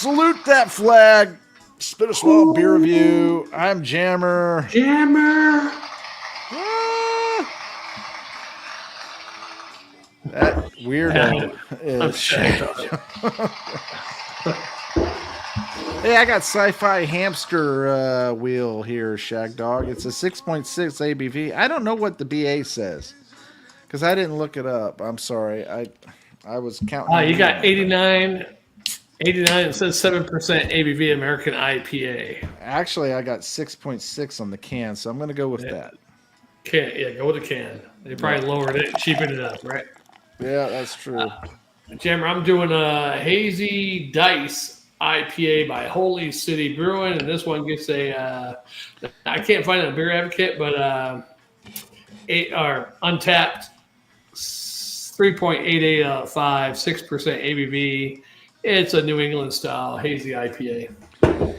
Salute that flag. Spit a Swallow Beer Review. I'm Jammer. Jammer. That weirdo is Shagdog. Hey, I got Sci-Fi Hamster Wheel here, Shagdog. It's a 6.6 ABV. I don't know what the BA says because I didn't look it up. I'm sorry. I was counting. You got 89. 89, it says 7% ABV American IPA. Actually, I got 6.6 on the can, so I'm going to go with that. Go with the can. They probably lowered it, cheapened it up, right? Yeah, that's true. Jammer, I'm doing a Hazy Dice IPA by Holy City Brewing, and this one gets I can't find a beer advocate, but untapped 3.88 out of 5, 6% ABV. It's a New England style hazy IPA.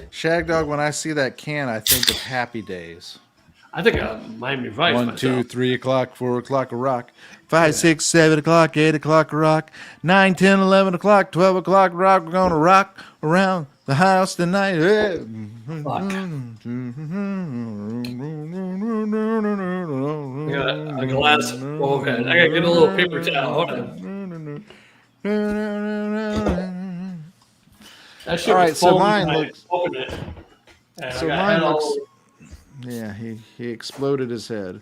Shagdog, when I see that can, I think of Happy Days. I think Miami Vice. 1, 2, 3 o'clock, 4 o'clock, a rock. 5, 6, 7 o'clock, 8 o'clock, a rock. 9, 10, 11 o'clock, 12 o'clock, a rock. We're going to rock around the house tonight. Fuck. A glass. Oh, okay. I got to get a little paper towel. Hold on. All right, so mine looks. So mine looks. Yeah, he exploded his head.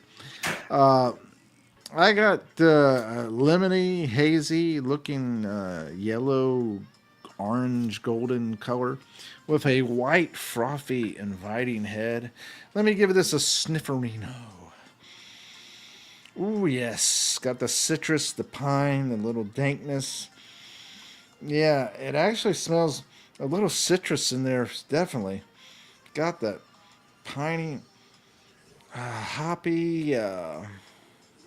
I got lemony, hazy looking yellow, orange, golden color with a white, frothy, inviting head. Let me give this a snifferino. Ooh, yes. Got the citrus, the pine, the little dankness. Yeah, it actually smells a little citrus in there, definitely. Got that piney, hoppy,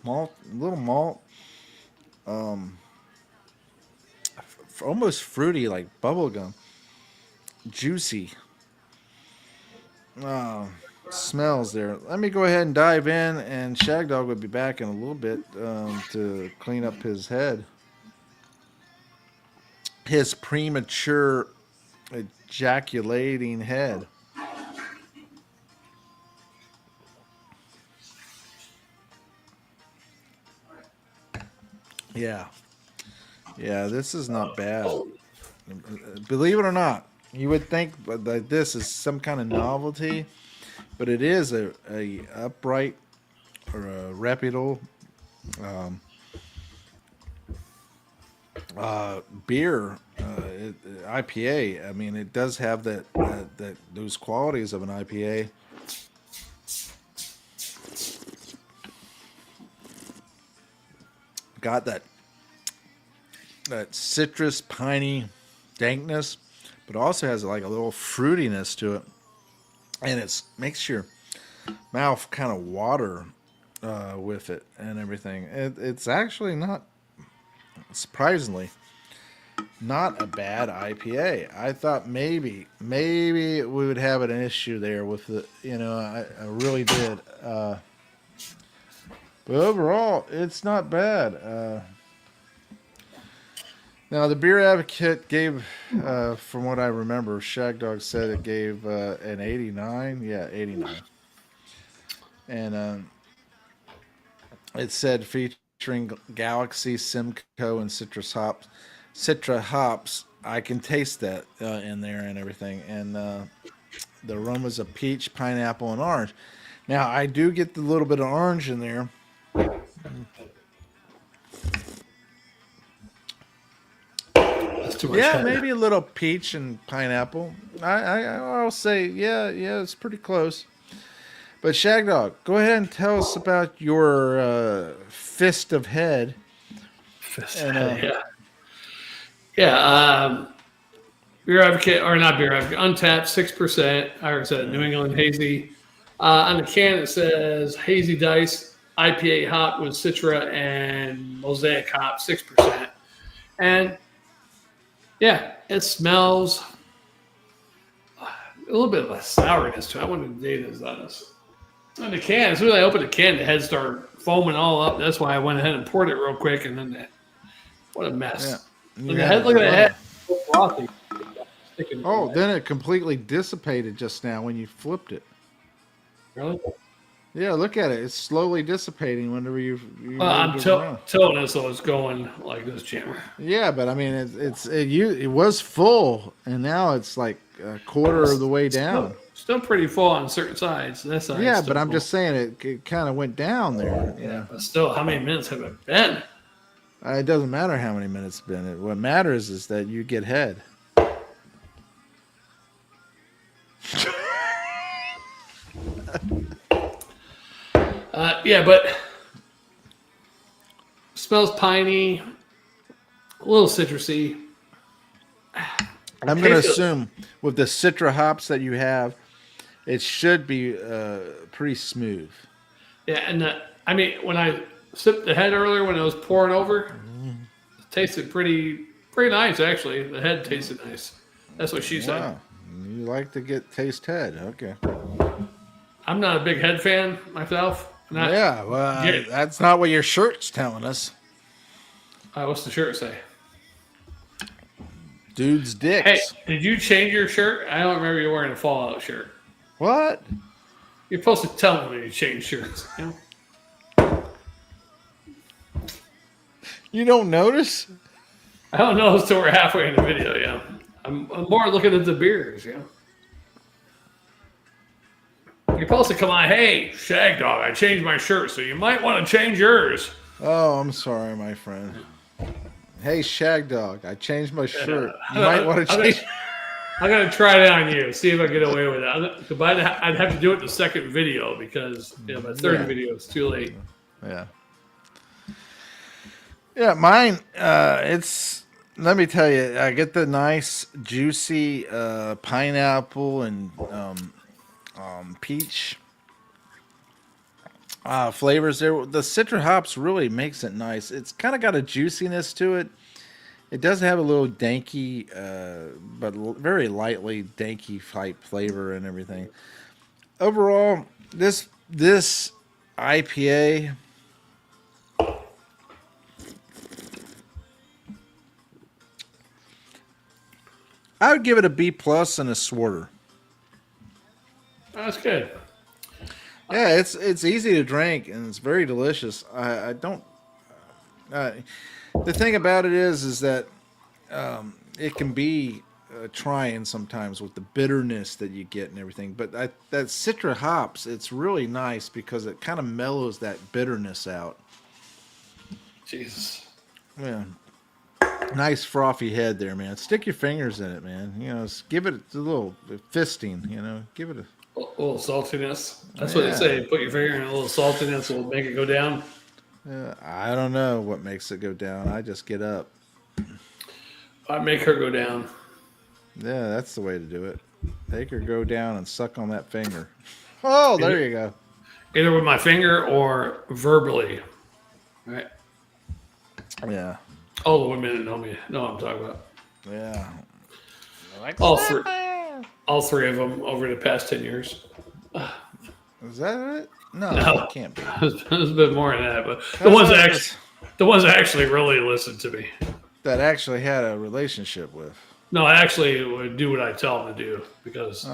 malt, little malt, almost fruity, like bubblegum, juicy. Smells there. Let me go ahead and dive in, and Shagdog will be back in a little bit to clean up his head. His premature ejaculating head. Yeah, this is not bad. Believe it or not, you would think that this is some kind of novelty, but it is a upright or a reputable beer, IPA. I mean, it does have that those qualities of an IPA. Got that citrus, piney dankness, but also has like a little fruitiness to it, and it makes your mouth kind of water with it and everything. It's actually not, surprisingly, not a bad IPA. I thought maybe we would have an issue there with the, I really did. But overall, it's not bad. Now, the Beer Advocate gave, from what I remember, Shagdog said it gave an 89. Yeah, 89. And it said featuring Galaxy, Simcoe, and Citra hops. I can taste that in there and everything. And the aromas of peach, pineapple, and orange. Now, I do get the little bit of orange in there. Yeah, maybe a little peach and pineapple. I'll say, yeah, it's pretty close. But Shagdog, go ahead and tell us about your fist of head. Yeah. Beer Advocate, or not Beer Advocate, untapped 6%. I said New England Hazy. On the can it says Hazy Dice IPA hop with Citra and Mosaic hop 6%. And yeah, it smells a little bit of a sourness to it. I wouldn't date it as honest. On the can, as soon as I opened the can, the head started foaming all up. That's why I went ahead and poured it real quick. And then what a mess. Yeah. Look at the head. So frothy. Oh, then it completely dissipated just now when you flipped it. Really? Yeah, look at it. It's slowly dissipating whenever you Well, moved I'm it around. telling us so it's going like this, Jim. Yeah, but I mean, it was full, and now it's like a quarter of the way down. Still pretty full on certain sides. That side's Yeah, still but I'm full. just saying it kind of went down there. Yeah, but still, how many minutes have it been? It doesn't matter how many minutes it's been. What matters is that you get head. Yeah, but smells piney, a little citrusy. I'm going to assume with the Citra hops that you have, it should be pretty smooth. Yeah, and I mean, when I sipped the head earlier when it was pouring over, it tasted pretty nice actually. The head tasted nice. That's what she said. Wow, you like to taste head? Okay. I'm not a big head fan myself. Yeah, well, that's not what your shirt's telling us. What's the shirt say? Dude's dicks. Hey, did you change your shirt? I don't remember you wearing a Fallout shirt. What? You're supposed to tell me when you change shirts. You know? You don't notice? I don't know until we're halfway in the video. Yeah, I'm more looking at the beers. Yeah. You're supposed to come on, hey, Shagdog, I changed my shirt, so you might want to change yours. Oh, I'm sorry, my friend. Hey, Shagdog, I changed my shirt. You might want to change. I'm going to try it on you, see if I get away with it. I'd have to do it in the second video because my third video is too late. Yeah. Yeah, mine, let me tell you, I get the nice, juicy pineapple and peach flavors there. The Citra hops really makes it nice. It's kind of got a juiciness to it. It does have a little danky, but very lightly danky type flavor and everything. Overall, this IPA, I would give it a B plus and a Swarter. That's good. Yeah, it's easy to drink and it's very delicious. I don't. The thing about it is that it can be trying sometimes with the bitterness that you get and everything. But that Citra hops, it's really nice because it kind of mellows that bitterness out. Jesus. Yeah. Nice frothy head there, man. Stick your fingers in it, man. Give it a little fisting. Give it A little saltiness. That's what they say. Put your finger in a little saltiness will make it go down. I don't know what makes it go down. I just get up. I make her go down. Yeah, that's the way to do it. Make her go down and suck on that finger. Oh, there you go. Either with my finger or verbally. Right? Yeah. All the women that know me know what I'm talking about. Yeah. All three of them over the past 10 years. Is that it? No, it can't be. There's a bit more than that, but the ones that actually really listen to me. That actually had a relationship with. No, I actually would do what I tell them to do because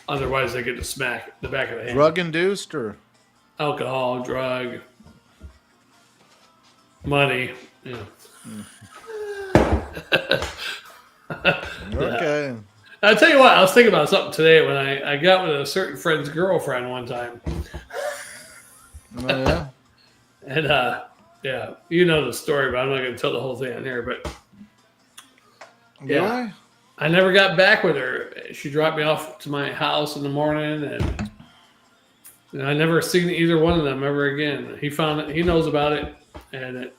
otherwise they get to smack the back of the hand. Drug induced or alcohol, drug, money. Yeah. Okay. I'll tell you what, I was thinking about something today when I got with a certain friend's girlfriend one time. Oh, yeah? And, yeah, you know the story, but I'm not going to tell the whole thing on here. But, yeah, Really? I never got back with her. She dropped me off to my house in the morning, and I never seen either one of them ever again. He found it. He knows about it, and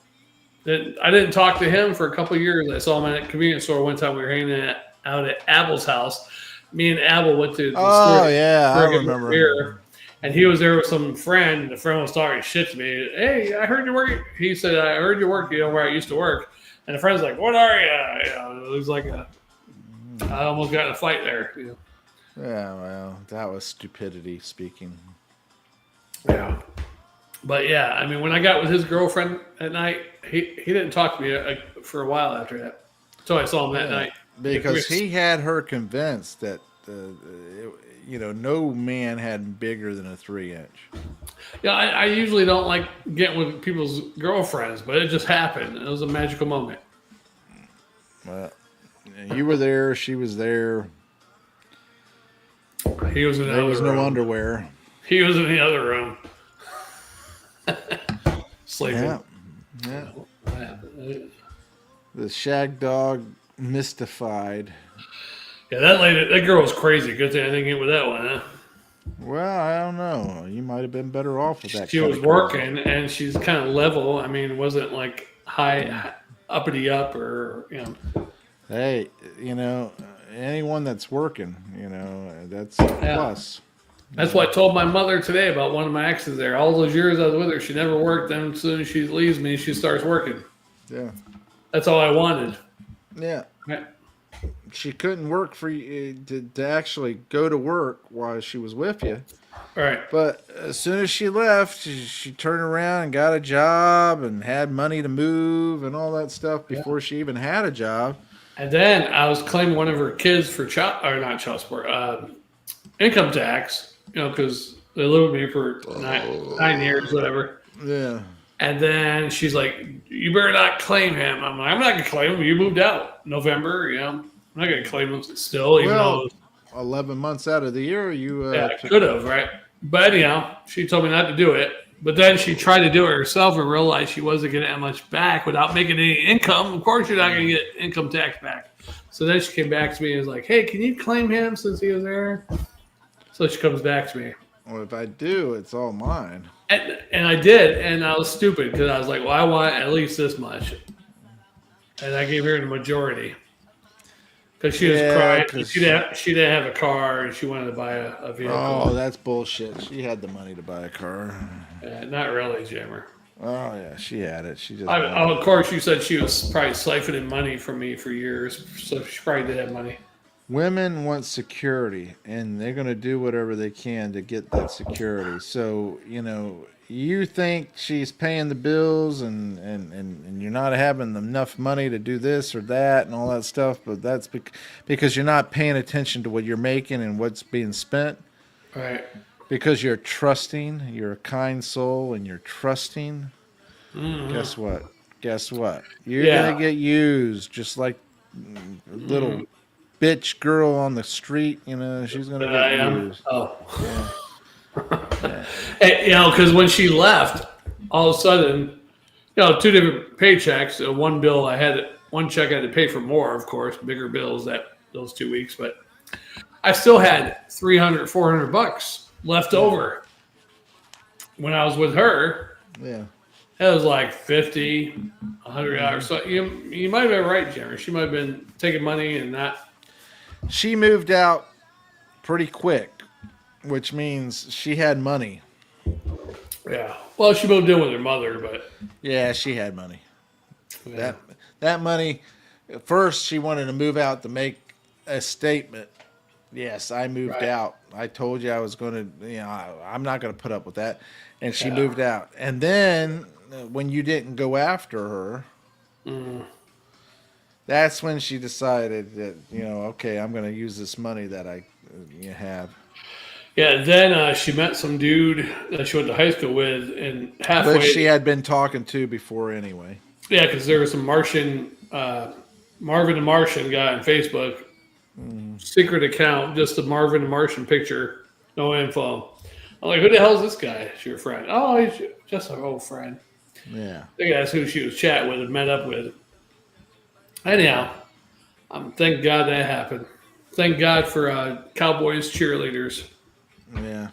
I didn't talk to him for a couple of years. I saw him at a convenience store one time. We were hanging out at Abel's house. Me and Abel went to the store. Yeah, I remember. Beer, and he was there with some friend. The friend was talking shit to me. Hey, I heard you work. He said, I heard you work, where I used to work. And the friend's like, what are you? It was like I almost got in a fight there. Yeah, well, that was stupidity speaking. Yeah. But yeah, I mean, when I got with his girlfriend at night, he didn't talk to me for a while after that. So I saw him that night. because he had her convinced that no man had bigger than a 3-inch. Yeah, I usually don't like getting with people's girlfriends, but it just happened. It was a magical moment. Well, you were there, she was there. He was in the There other was no room. underwear. He was in the other room. Sleeping. Yeah. What happened? The Shagdog mystified. Yeah, that girl was crazy. Good thing I didn't get with that one, huh? Well, I don't know. You might have been better off with that. She was working, and she's kind of level. I mean, it wasn't like high uppity up or Hey, anyone that's working, that's a plus. That's what I told my mother today about one of my exes there. All those years I was with her, she never worked. Then as soon as she leaves me, she starts working. Yeah. That's all I wanted. Yeah. Right. She couldn't work for you to actually go to work while she was with you. Right. But as soon as she left, she turned around and got a job and had money to move and all that stuff before she even had a job. And then I was claiming one of her kids for not child support, income tax, because they lived with me for 9 years, whatever. Yeah. And then she's like, "You better not claim him." I'm like, "I'm not gonna claim him. You moved out November, I'm not gonna claim him still, even though 11 months out of the year, you could have, right?" But anyhow, she told me not to do it. But then she tried to do it herself and realized she wasn't getting that much back without making any income. Of course, you're not going to get income tax back. So then she came back to me and was like, "Hey, can you claim him since he was there?" So she comes back to me. Well, if I do, it's all mine. And I did, and I was stupid because I was like, "Well, I want at least this much," and I gave her the majority because she was crying. She didn't have a car, and she wanted to buy a vehicle. Oh, that's bullshit. She had the money to buy a car. Not really, Jimmer. Oh yeah, she had it. She just. Of course, you said she was probably siphoning money from me for years, so she probably did have money. Women want security, and they're going to do whatever they can to get that security. So, you think she's paying the bills and you're not having enough money to do this or that and all that stuff, but that's because you're not paying attention to what you're making and what's being spent. Right. Because you're trusting, you're a kind soul, and you're trusting. Mm-hmm. Guess what? You're going to get used just like a little bitch girl on the street, she's gonna get used. Oh, yeah. And, because when she left, all of a sudden, 2 different paychecks. One bill one check I had to pay for more, of course, bigger bills those 2 weeks, but I still had $300, $400 left over when I was with her. Yeah. It was like $50, $100. So you might have been right, Jeremy. She might have been taking money and not. She moved out pretty quick, which means she had money. Yeah. Well, she moved in with her mother, but yeah, she had money. Yeah. That money. First, she wanted to move out to make a statement. Yes, I moved out. I told you I was going to. I'm not going to put up with that. And she moved out. And then when you didn't go after her. That's when she decided that, okay, I'm going to use this money that I have. Yeah, then she met some dude that she went to high school with, and halfway. Which she had been talking to before anyway. Yeah, because there was some Martian, Marvin the Martian guy on Facebook, secret account, just a Marvin the Martian picture, no info. I'm like, who the hell is this guy? It's your friend. Oh, he's just an old friend. Yeah. I think that's who she was chatting with and met up with. Anyhow, thank God that happened. Thank God for Cowboys cheerleaders. Yeah.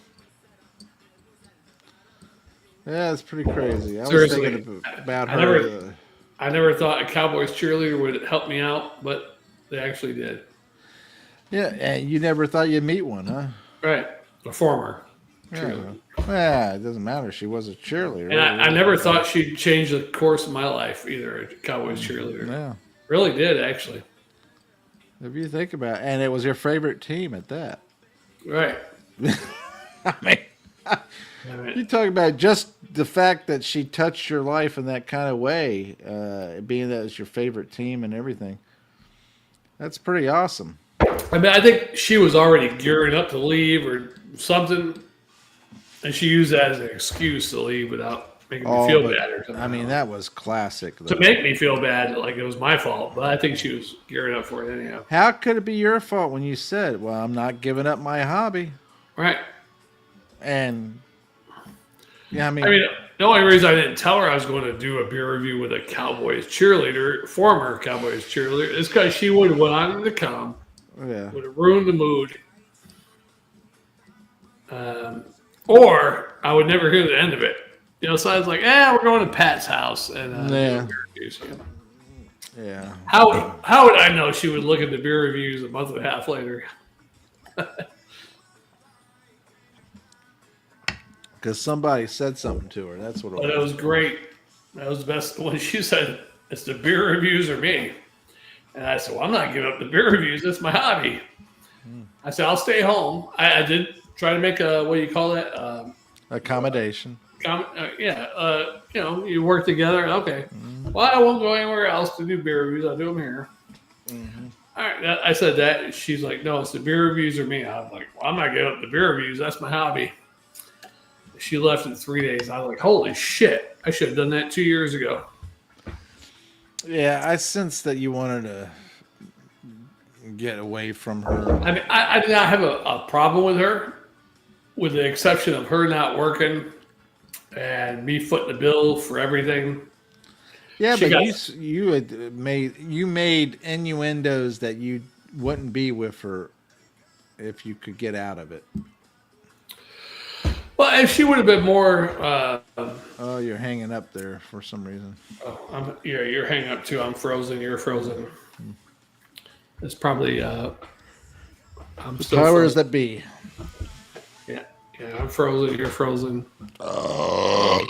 Yeah, it's pretty crazy. I Seriously, was thinking about her. I never thought a Cowboys cheerleader would help me out, but they actually did. Yeah, and you never thought you'd meet one, huh? Right. A former cheerleader. Yeah, it doesn't matter. She was a cheerleader. And I never thought she'd change the course of my life either, a Cowboys cheerleader. Yeah. Really did, actually. If you think about it. And it was your favorite team at that. Right. I mean, you talk about just the fact that she touched your life in that kind of way, being that it's your favorite team and everything. That's pretty awesome. I mean, I think she was already gearing up to leave or something, and she used that as an excuse to leave without making me feel bad or something. I mean, that was classic. To make me feel bad, like it was my fault, but I think she was gearing up for it anyhow. How could it be your fault when you said, "Well, I'm not giving up my hobby"? Right. And yeah, I mean, the only reason I didn't tell her I was going to do a beer review with a Cowboys cheerleader, former Cowboys cheerleader, is because she would have wanted to come. yeah, Would have ruined the mood. Or I would never hear the end of it. You know, so I was like, we're going to Pat's house. And yeah. beer reviews. Yeah. How would I know she would look at the beer reviews a month and a half later? Because somebody said something to her. That's what it was. But it was great. That was the best. When she said, it's the beer reviews or me. And I said, well, I'm not giving up the beer reviews. That's my hobby. I said, I'll stay home. I did try to make a, what do you call that? Accommodation. You know, you work together. Okay. Well, I won't go anywhere else to do beer reviews. I'll do them here. All right. I said that. She's like, no, it's the beer reviews or me. I'm like, well, I'm not giving up the beer reviews. That's my hobby. She left in 3 days. I was like, holy shit. I should have done that 2 years ago. Yeah, I sensed that you wanted to get away from her. I mean, I did not have a problem with her, with the exception of her not working and me footing the bill for everything. Yeah, but you made innuendos that you wouldn't be with her if you could get out of it. Well, if she would have been more... oh, you're hanging up there for some reason. Oh, you're hanging up too. I'm frozen. You're frozen. It's probably... I'm still powers frozen. that be. Yeah, I'm frozen. You're frozen. Oh,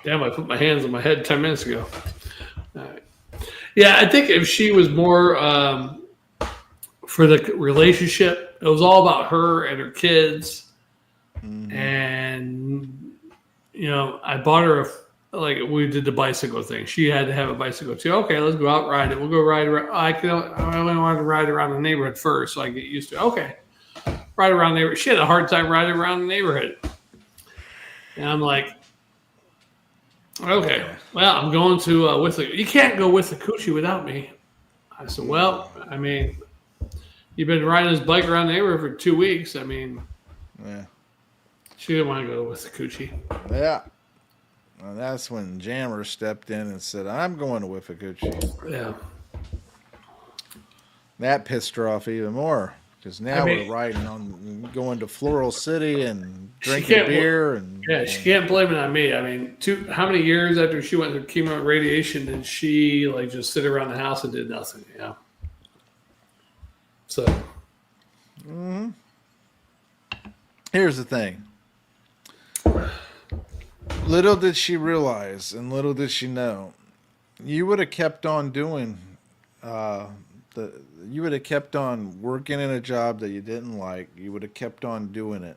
damn, I put my hands on my head 10 minutes ago. All right. Yeah, I think if she was more for the relationship, it was all about her and her kids. And, you know, I bought her like we did the bicycle thing. She had to have a bicycle too. Okay, let's go out ride it. We'll go ride around. I only wanted to ride around the neighborhood first, so I get used to it. Okay, ride around the neighborhood. She had a hard time riding around the neighborhood, and I'm like, okay, well, I'm going to with the. You can't go with the coochie without me. I said, well, I mean, you've been riding this bike around the neighborhood for 2 weeks. I mean, yeah. She didn't want to go with the coochie. Yeah. Well, that's when Jammer stepped in and said, I'm going to Wiffagucci. Yeah. That pissed her off even more. Because now we're riding on going to Floral City and drinking beer. And she can't blame it on me. I mean, how many years after she went through chemo and radiation did she like just sit around the house and did nothing? You know? So. Here's the thing. Little did she realize and little did she know, you would have kept on doing you would have kept on working in a job that you didn't like. You would have kept on doing it.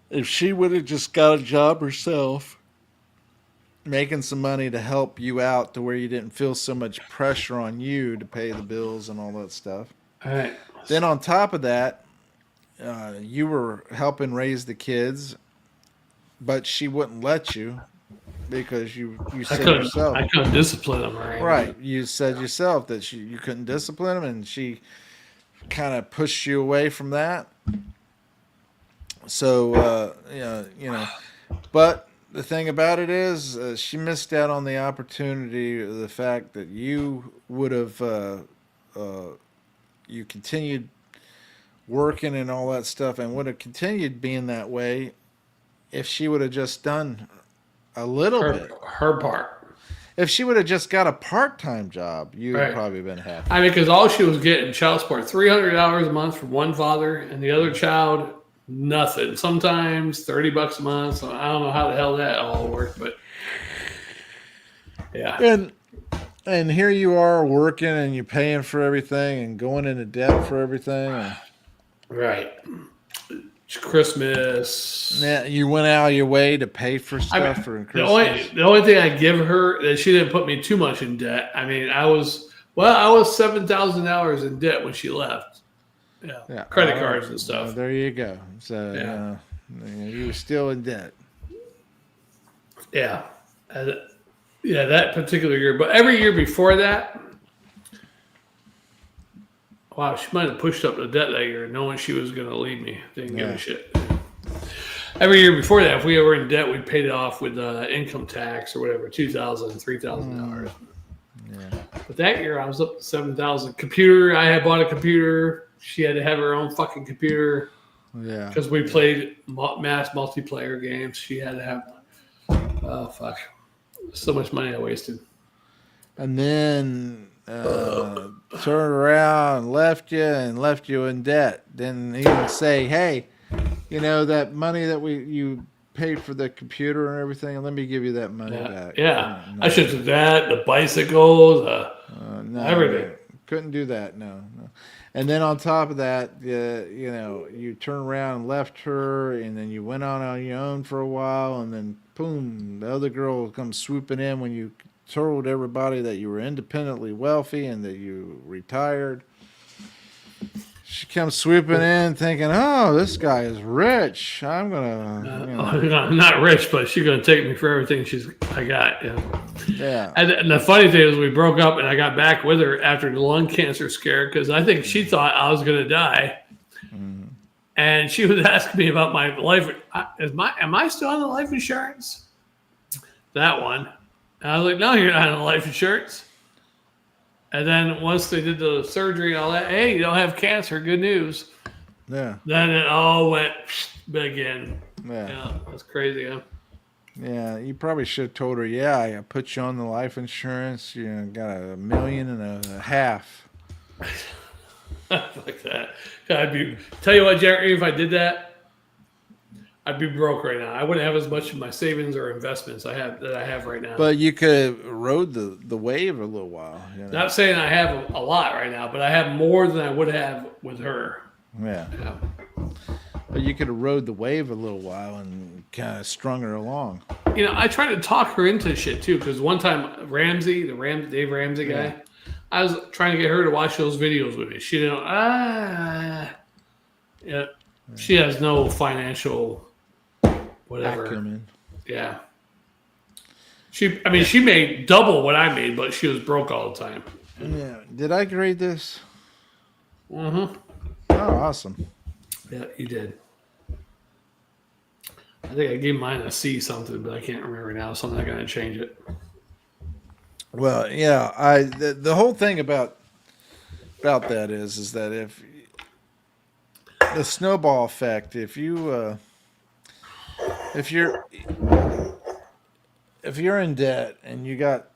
If she would have just got a job herself, making some money to help you out to where you didn't feel so much pressure on you to pay the bills and all that stuff. All right. Then on top of that, you were helping raise the kids, but she wouldn't let you because you said yourself. I couldn't discipline them. Right. You said yourself that you couldn't discipline them, and she kind of pushed you away from that. So, you know, but the thing about it is she missed out on the opportunity, the fact that you would have, you continued working and all that stuff and would have continued being that way if she would have just done a little bit. Her part. If she would have just got a part-time job, you would probably been happy. I mean, because all she was getting child support, $300 a month from one father, and the other child, nothing. Sometimes $30 a month. So I don't know how the hell that all worked, but yeah. And here you are working and you're paying for everything and going into debt for everything. Right. Christmas. Yeah, you went out of your way to pay for stuff for Christmas. The only thing I give her that she didn't put me too much in debt. I mean, I was Well, I was $7,000 in debt when she left. Yeah, Yeah. credit cards and stuff. There you go. So, Yeah, you were still in debt. yeah, And, yeah. That particular year, but every year before that, wow, she might have pushed up the debt that year, knowing she was going to leave me. Didn't give a Yeah. shit. Every year before that, if we were in debt, we paid it off with income tax or whatever, $2,000, $3,000. Yeah. But that year, I was up to 7,000. Computer, I had bought a computer. She had to have her own fucking computer Yeah. because we played mass multiplayer games. She had to have. Oh fuck! So much money I wasted. And then turned around and left you in debt. Didn't even say, hey, that money that you paid for the computer and everything, let me give you that money back. Yeah. No, I should have that. The bicycles, no, everything. Couldn't do that. No. And then on top of that, you turned around and left her, and then you went on your own for a while, and then boom, the other girl comes swooping in when you told everybody that you were independently wealthy and that you retired. She comes swooping in thinking, oh, this guy is rich. I'm going to... I'm not rich, but she's going to take me for everything I got. Yeah. And the funny thing is, we broke up, and I got back with her after the lung cancer scare because I think she thought I was going to die. Mm-hmm. And she was asking me about my life. Am I still on the life insurance? That one. And I was like, no, you're not on life insurance. And then once they did the surgery and all that, hey, you don't have cancer. Good news. Yeah. Then it all went again. Yeah. That's crazy, huh? Yeah, you probably should have told her, yeah, I put you on the life insurance. You got $1.5 million. Like that. Tell you what, Jerry, if I did that, I'd be broke right now. I wouldn't have as much of my savings or investments I have right now. But you could rode the wave a little while. Not saying I have a lot right now, but I have more than I would have with her. Yeah. But you could have rode the wave a little while and kind of strung her along. I tried to talk her into shit too, because one time Dave Ramsey guy, I was trying to get her to watch those videos with me. She didn't. Yeah. She has no financial. Whatever. Acumen. Yeah. She made double what I made, but she was broke all the time. Yeah. Did I grade this? Mm-hmm. Oh, awesome. Yeah, you did. I think I gave mine a C something, but I can't remember now, so I'm not going to change it. Well, yeah, the whole thing about that is that if the snowball effect, if you're in debt and you got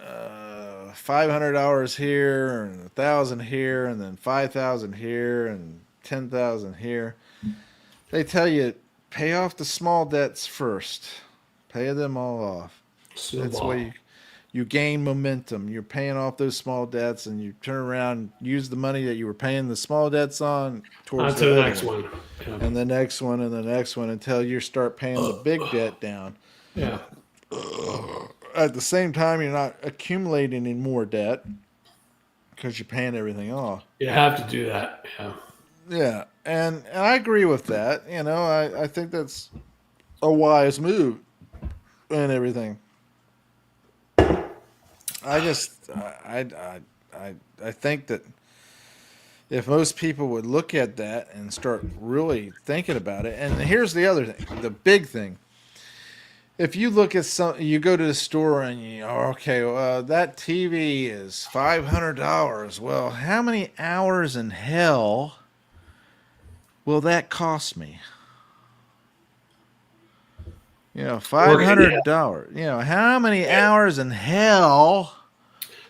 $500 here and 1,000 here and then 5,000 here and 10,000 here, they tell you pay off the small debts first, pay them all off. Snowball. That's why you gain momentum. You're paying off those small debts, and you turn around and use the money that you were paying the small debts on towards the next one. Yeah. And the next one and the next one until you start paying the big debt down. Yeah. At the same time, you're not accumulating any more debt because you're paying everything off. You have to do that. Yeah. Yeah, and I agree with that. I think that's a wise move and everything. I think that if most people would look at that and start really thinking about it, and here's the other thing, the big thing. If you look at you go to the store and that TV is $500. Well, how many hours in hell will that cost me? $500. How many hours in hell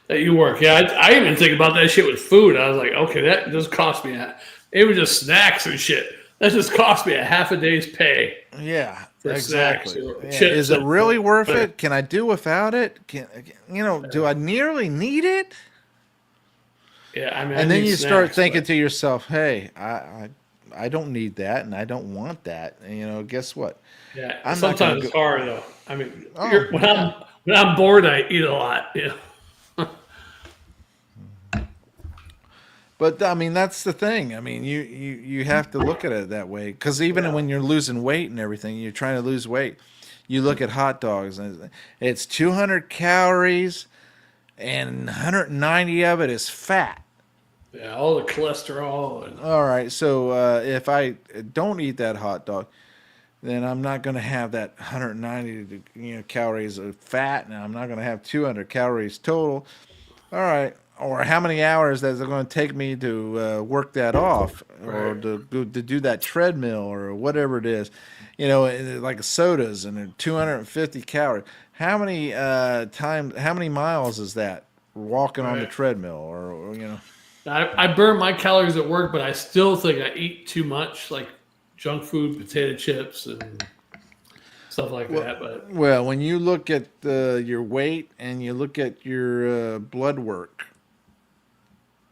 that you work? Yeah, I even think about that shit with food. I was like, okay, that just cost me it was just snacks and shit. That just cost me a half a day's pay. Yeah, exactly. Is it really worth it? Can I do without it? Do I nearly need it? Yeah, and then you start thinking to yourself, hey, I don't need that, and I don't want that. And, guess what? Yeah, sometimes it's hard though. I mean, when I'm bored, I eat a lot. But I mean, that's the thing. I mean, you have to look at it that way because even Yeah. when you're losing weight and everything, you're trying to lose weight. You look at hot dogs, and it's 200 calories, and 190 of it is fat. Yeah, all the cholesterol and All right, so if I don't eat that hot dog, then I'm not going to have that 190 calories of fat, and I'm not going to have 200 calories total. All right, or how many hours is it going to take me to work that off, or right. to do that treadmill, or whatever it is, like sodas and they're 250 calories. How many how many miles is that walking on the Right. treadmill, or. I burn my calories at work, but I still think I eat too much, like junk food, potato chips, and stuff like Well, that. But well, when you look at your weight and you look at your blood work,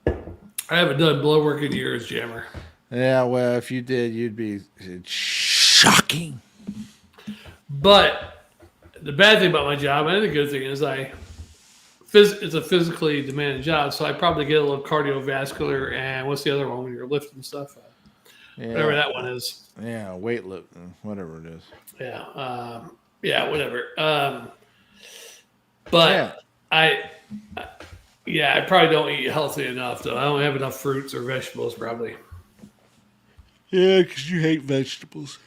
I haven't done blood work in years, Jammer. yeah, well, if you did, you'd be shocking. But the bad thing about my job, and the good thing is it's a physically demanding job, so I probably get a little cardiovascular and what's the other one when you're lifting stuff? Whatever Yeah, that one is. yeah, weightlifting, whatever it is. Yeah. Yeah, whatever. But Yeah, yeah, I probably don't eat healthy enough, though. I don't have enough fruits or vegetables, probably. yeah, because you hate vegetables.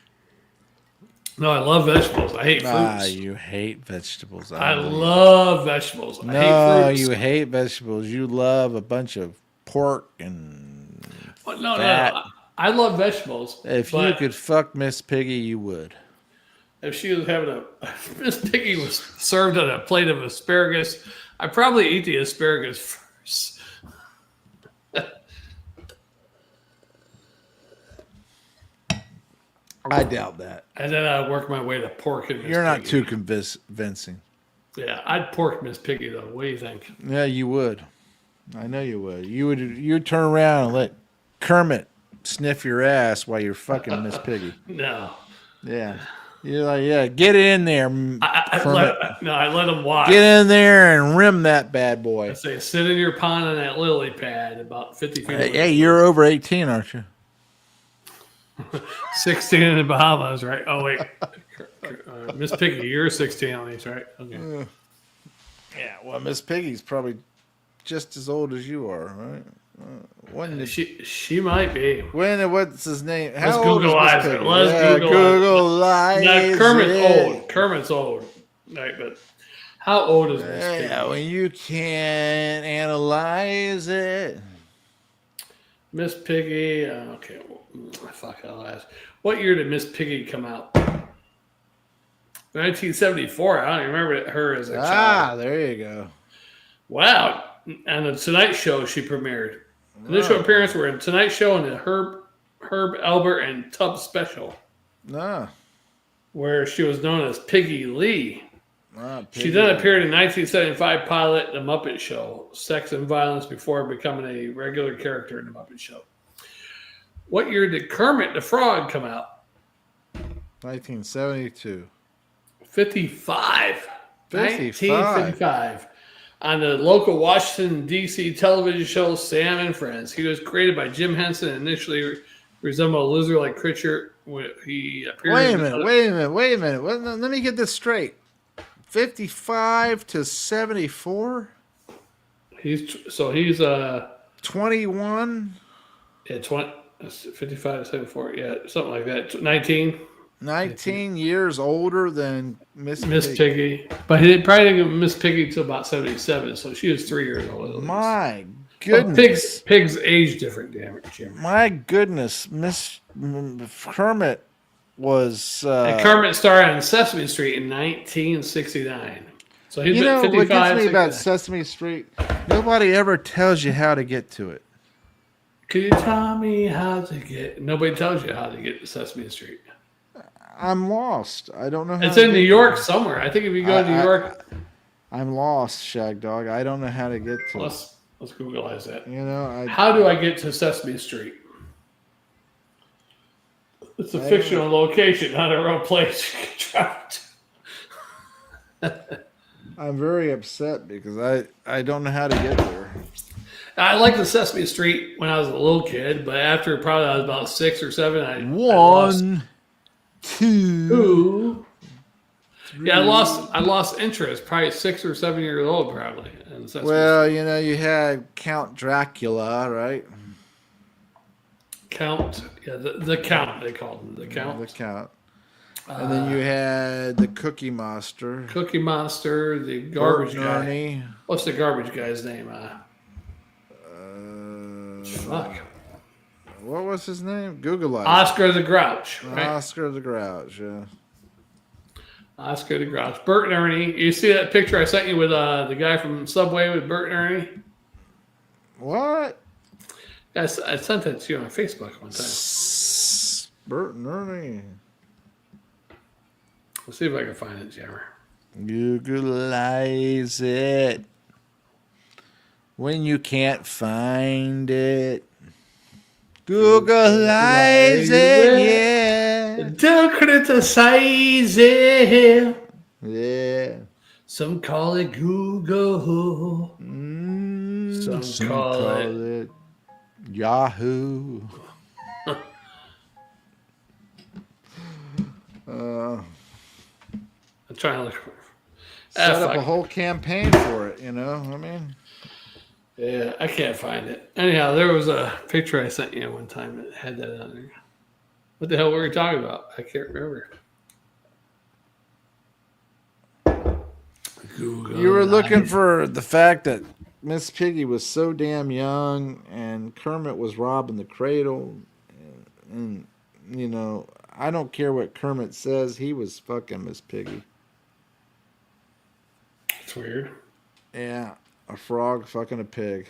No, I love vegetables. I hate Ah, fruits. you hate vegetables. I know you. love vegetables. I hate No, fruits. you hate vegetables. You love a bunch of pork and Well, no, fat. no. I love vegetables, If you but could fuck Miss Piggy, you would. if she was having Miss Piggy was served on a plate of asparagus, I'd probably eat the asparagus first. I doubt that. And then I'd work my way to pork and Miss You're not Piggy. too convincing. Yeah, I'd pork Miss Piggy, though. What do you think? Yeah, you would. I know you would. You'd turn around and let Kermit sniff your ass while you're fucking Miss Piggy. No. Yeah. You're like, yeah, get in there, Kermit. I let them watch. Get in there and rim that bad boy. I say, sit in your pond on that lily pad about 50 feet away. Hey, you're over 18, aren't you? 16 in the Bahamas, right? Oh, wait. Miss Piggy, you're 16 at least, right? Okay. Yeah, well, Miss Piggy's probably just as old as you are, right? When did She might be. what's his name? Let's How old is Google Miss eyes. Piggy? Let's Yeah, Google eyes. Now, Kermit's old. Kermit's old. Right, but how old is Miss Piggy? Yeah, when you can't analyze it. Miss Piggy, okay. Fuck, I'll ask. What year did Miss Piggy come out? 1974. I don't even remember her as a child. Ah, there you go. Wow. And the Tonight Show she premiered. Initial appearances were in Tonight Show and the Herb Albert and Tubbs special, No. where she was known as Piggy Lee. She Piggy. then appeared in 1975 pilot The Muppet Show, Sex and Violence, before becoming a regular character in The Muppet Show. What year did Kermit the Frog come out? 1972. 55. 55. 1955. On the local Washington, D.C. television show Sam and Friends. He was created by Jim Henson and initially resembled a lizard-like creature. He appeared Wait a minute. Well, let me get this straight. 55 to 74? He's 21? Yeah, 55 to 74. Yeah, something like that. 19. 19 years older than Miss Piggy. But he probably didn't get Miss Piggy until about 77, so she was 3 years old. My Well, goodness. pigs age different, damn it, Jim. My goodness. Miss Kermit was. And Kermit starred on Sesame Street in 1969. So he's been 55, what gets me about 69. Sesame Street? Nobody ever tells you how to get to it. Could you tell me how to get? Nobody tells you how to get to Sesame Street. I'm lost. I don't know how It's to in New get York there. somewhere. I think if you go to New York, I'm lost, Shagdog. I don't know how to get to it. let's Googleize that. How do I get to Sesame Street? It's a fictional location, not a real place you can travel to. I'm very upset because I don't know how to get there. I liked the Sesame Street when I was a little kid, but after probably I was about 6 or 7, I lost. 1, 2, Ooh. 3. Yeah, I lost interest. Probably 6 or 7 years old, probably. In Sesame Well, Street. you know, you had Count Dracula, right? Count, yeah, the Count they called him, the The Count. Count. And then you had the Cookie Monster. Cookie Monster, the Bert garbage and guy. Ernie. What's the garbage guy's name? Fuck. What was his name? Google it. Oscar the Grouch, right? Oscar the Grouch, yeah. Oscar the Grouch. Bert and Ernie. You see that picture I sent you with the guy from Subway with Bert and Ernie? What? I sent that to you on Facebook one time. Bert and Ernie. Let's see if I can find it, Jammer. Googleize it. When you can't find it. Googleize it, yeah. Don't criticize it. Yeah. Some call it Google. Some call it Yahoo. I'm trying to look for Set up a whole campaign for it, you know? I mean, yeah, I can't find it. Anyhow, there was a picture I sent you one time that had that on there. What the hell were we talking about? I can't remember. Google. you were looking for the fact that Miss Piggy was so damn young and Kermit was robbing the cradle. And you know, I don't care what Kermit says, he was fucking Miss Piggy. It's weird. Yeah, a frog fucking a pig.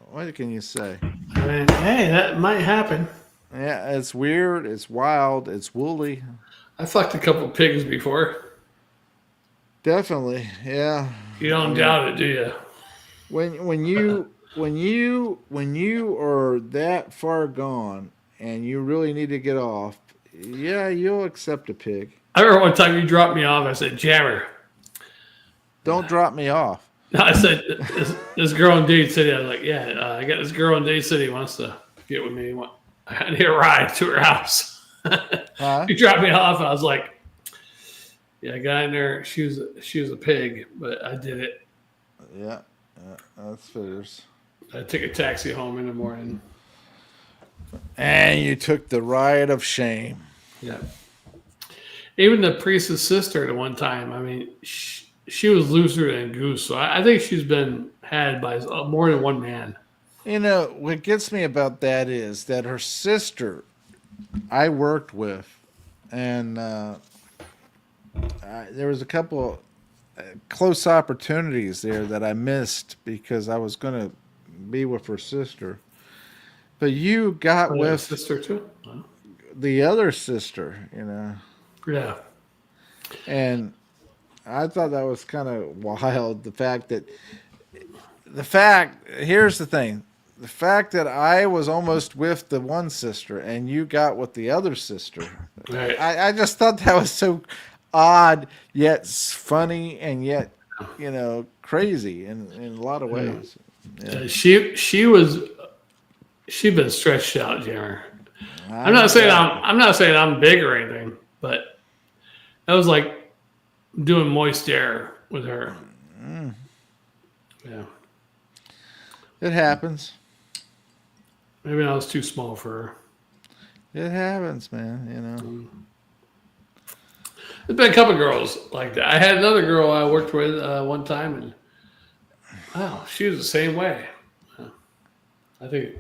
What can you say? I mean, hey, that might happen. Yeah, it's weird, it's wild, it's woolly. I fucked a couple pigs before. Definitely, yeah. You don't doubt it, do you? When you are that far gone and you really need to get off, yeah, you'll accept a pig. I remember one time you dropped me off. I said, Jammer. Don't drop me off. I said, this girl in Dade City. I was like, yeah, I got this girl in Dade City wants to get with me. I need a ride to her house. Huh? You dropped me off. I was like, yeah, I got in there. She was a pig, but I did it. Yeah, that's figures. I took a taxi home in the morning. And you took the ride of shame. Yeah. Even the priest's sister at one time, I mean, she was looser than Goose. So I think she's been had by more than one man. You know, what gets me about that is that her sister I worked with, and there was a couple close opportunities there that I missed because I was going to be with her sister. But you got with sister too? Wow. The other sister, you know. Yeah. And I thought that was kind of wild. Here's the thing. The fact that I was almost with the one sister and you got with the other sister. Right. I just thought that was so odd, yet funny, and yet, you know, crazy in a lot of ways. Yeah. She'd been stretched out, Jammer. I'm not saying I'm big or anything, but that was like doing moist air with her. Mm. Yeah. It happens. Maybe I was too small for her. It happens, man, you know. There's been a couple girls like that. I had another girl I worked with one time, and wow, she was the same way. I think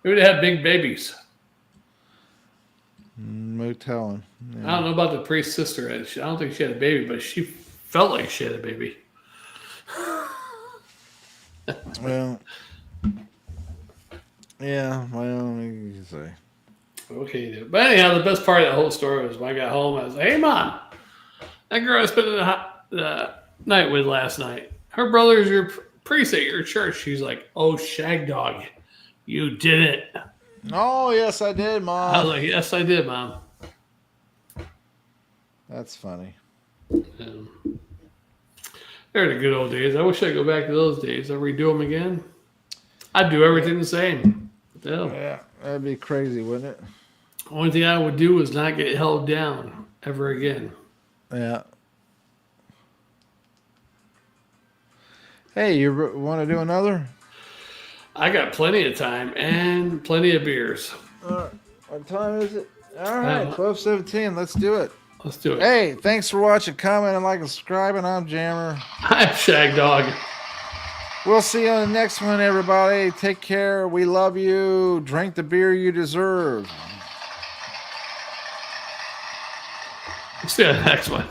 maybe they had big babies. No telling. Yeah. I don't know about the priest's sister. I don't think she had a baby, but she felt like she had a baby. Well, yeah, well, you can say. Okay, but anyhow, the best part of that whole story was when I got home. I was like, "Hey, Mom, that girl I spent the night with last night. Her brother is your priest at your church." She's like, "Oh, Shagdog, you did it." Oh, yes, I did, Mom. I was like, "Yes, I did, Mom." That's funny. They're the good old days. I wish I could go back to those days. I'll redo them again. I'd do everything the same. Hell, Yeah, that'd be crazy, wouldn't it? only thing I would do is not get held down ever again. Yeah. Hey, you want to do another? I got plenty of time and plenty of beers. What time is it? All right, 12:17. Let's do it. Let's do it. Hey, thanks for watching, commenting, liking, subscribing. I'm Jammer. I'm Shagdog. We'll see you on the next one, everybody. Take care. We love you. Drink the beer you deserve. See you on the next one.